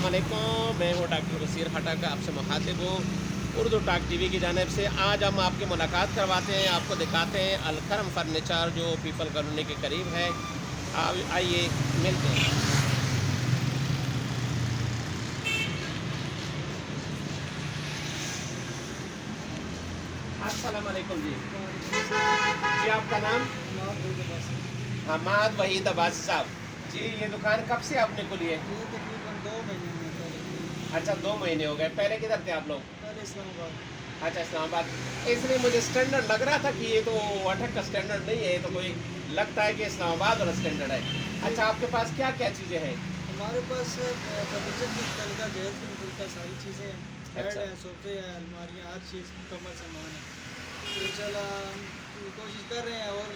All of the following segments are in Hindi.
अस्सलामुअलैकुम, मैं हूँ डॉक्टर बशीर खटक, आपसे मुखातिब हूँ उर्दू टॉक टीवी की जानिब से। आज हम आपकी मुलाकात करवाते हैं, आपको दिखाते हैं अलकरम फर्नीचर जो पीपल कॉलोनी के करीब है। आइए मिलते हैं। अस्सलामुअलैकुम जी। जी आपका नाम? हमाद वहीद अब्बासी साहब जी। ये दुकान कब से आपने खुली है? ये तकरीबन 2 महीने में पहले। अच्छा, 2 महीने हो गए। पहले किधर थे आप लोग? पहले इस्लामाबाद। अच्छा, इस्लामाबाद। इसलिए मुझे स्टैंडर्ड लग रहा था कि ये तो अटक का स्टैंडर्ड नहीं है, ये तो कोई लगता है कि इस्लामाबाद वाला स्टैंडर्ड है। अच्छा, आपके पास क्या क्या चीज़ें हैं? हमारे पास फर्नीचर की तरीका गैस की तरीका सारी चीज़ें हैं। बेड अच्छा। है, सोफे है, अलमारियाँ, हर चीज़ मुकम्मल सामान है। तो इंशाल्लाह हम कोशिश कर रहे हैं और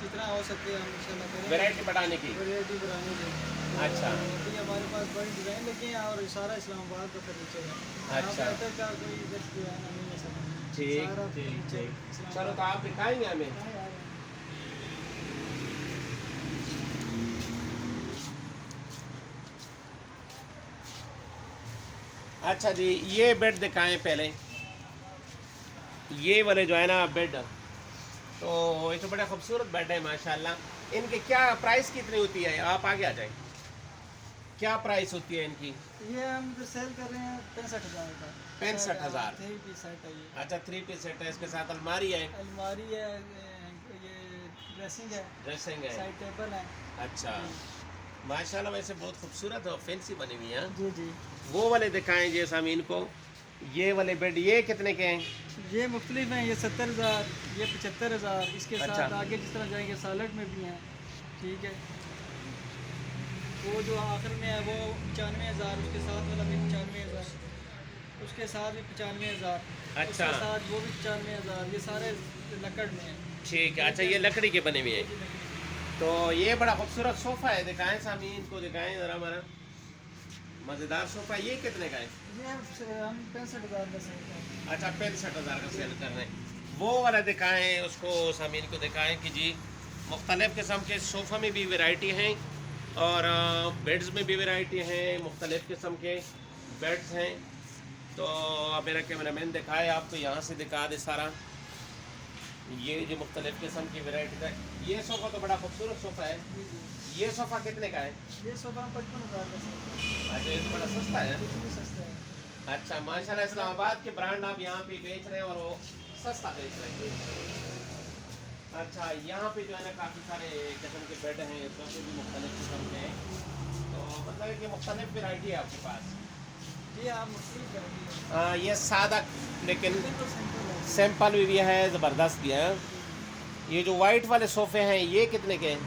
जितना हो सके हम इंशाल्लाह करेंगे वैरायटी बढ़ाने की। वैरायटी बढ़ाने की। तो अच्छा। अभी हमारे पास बड़ी डिज़ाइन लगी हैं और सारा इस्लामाबाद का फर्नीचर है। यहाँ अच्छा। पे अटक का कोई इधर डिज़ाइन नहीं है सब। ठीक सारा ठीक फर्नीचर ठीक। चलो, तो इस्लामाबाद। आप दिखाएंगे हमें? अच्छा जी, ये बेड दिखाएं पहले। ये वाले जो है ना बेड, तो ये तो बड़ा खूबसूरत बेड है माशाल्लाह। इनके क्या प्राइस कितनी होती है? आप आगे आ जाए। क्या प्राइस होती है इनकी? ये हम जो सेल कर रहे हैं 65,000 का। 65,000। 3 पीस सेट है ये। अच्छा, 3 पीस सेट है, इसके साथ अलमारी है, अलमारी है, ये ड्रेसिंग है, ड्रेसिंग है। साइड टेबल है। अच्छा, जी माशाल्लाह वैसे बहुत खूबसूरत और फैंसी बनी हुई है। जी जी। वो वाले दिखाएं जी सामीन को। ये वाले बेड ये कितने के हैं? ये मुख्तलिफ हैं, ये 70,000, ये 75,000। इसके अच्छा। साथ आगे जिस तरह जाएंगे सालट में भी हैं। ठीक है। वो जो आखिर में है वो 95,000, उसके साथ वाला भी 95,000, उसके साथ भी 95,000, अच्छा। उसके साथ वो भी 95,000। ये सारे लकड़ में हैं। ठीक है। अच्छा, ये लकड़ी के बने हुए ये हैं। भी लकड़ी तो ये बड़ा खूबसूरत सोफ़ा है, दिखाएं सामीन को, दिखाएं ज़रा हमारा मज़ेदार सोफ़ा। ये कितने का है? ये हम 65,000 का सेल कर रहे हैं। अच्छा, 65,000 का सेल कर रहे हैं। वो वाला दिखाएं उसको, सामीन को दिखाएं कि जी मुख्तलिफ़ किस्म के सोफ़ा में भी वैरायटी हैं और बेड्स में भी वैरायटी है, मुख्तलिफ़ किस्म के बेड्स हैं। तो अब मेरा कैमरामैन दिखाए आपको, यहाँ से दिखा दे सारा। ये जो मुख्तलिफ़ किस्म की वैरायटी है। ये सोफ़ा तो बड़ा खूबसूरत सोफ़ा है। जी जी। ये सोफ़ा कितने का है? ये सोफा हम 55,000 का सेल कर रहे हैं। अच्छा, ये तो बड़ा सस्ता है। ये भी सस्ता है। अच्छा, माशाल्लाह इस्लामाबाद के ब्रांड आप यहाँ पे बेच रहे हैं और वो सस्ता बेच रहे हैं। अच्छा, यहाँ पे जो है ना काफ़ी सारे किस्म के बेड हैं, सोफे भी मुख्तलिफ किस्म के हैं। तो मतलब है कि मुख्तलिफ वैरायटी है आपके पास। जी आप मुख्तलिफ करेंगे। ये सादा लेकिन बिल्कुल सिंपल है। सिंपल भी है, ज़बरदस्त भी है। जी ये जो वाइट वाले सोफ़े हैं ये कितने के हैं?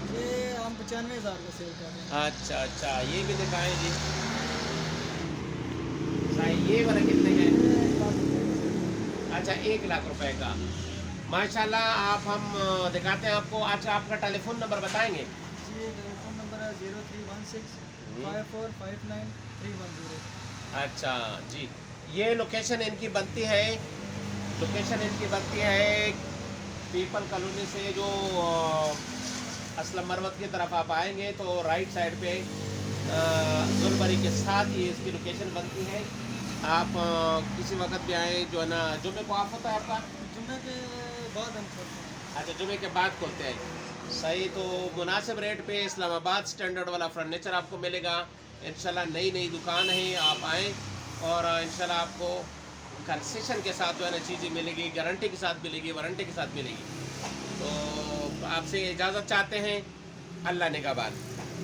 जी। ये हम 95,000 का सेल कर रहे हैं। अच्छा अच्छा, ये भी दिखाएं जी। अच्छा, ये वाला कितने के हैं? ये 1 लाख रुपए का सेल कर रहे हैं। अच्छा, 1 लाख रुपए का। माशाल्लाह, आप हम दिखाते हैं आपको। अच्छा, आपका टेलीफोन नंबर बताएंगे? जी टेलीफोन नंबर है 0316 5459 310। अच्छा जी, ये लोकेशन इनकी बनती है, लोकेशन इनकी बनती है पीपल कॉलोनी से जो असलम मरवत की तरफ आप आएंगे तो राइट साइड पे गुलबरी के साथ ही इसकी लोकेशन बनती है। आप किसी वक्त भी आए, जो है ना, जुमे को ऑफ होता है आपका? जुम्मे के बाद हम खोलते हैं। अच्छा, जुमे के बाद खोलते हैं। सही। तो मुनासिब रेट पे इस्लामाबाद स्टैंडर्ड वाला फर्नीचर आपको मिलेगा इंशाल्लाह। नई नई दुकान है, आप आएँ और इंशाल्लाह आपको कंसेशन के साथ जो है ना चीज़ें मिलेगी, गारंटी के साथ मिलेगी, वारंटी के साथ मिलेगी। तो आपसे इजाज़त चाहते हैं। अल्लाह निगहबान।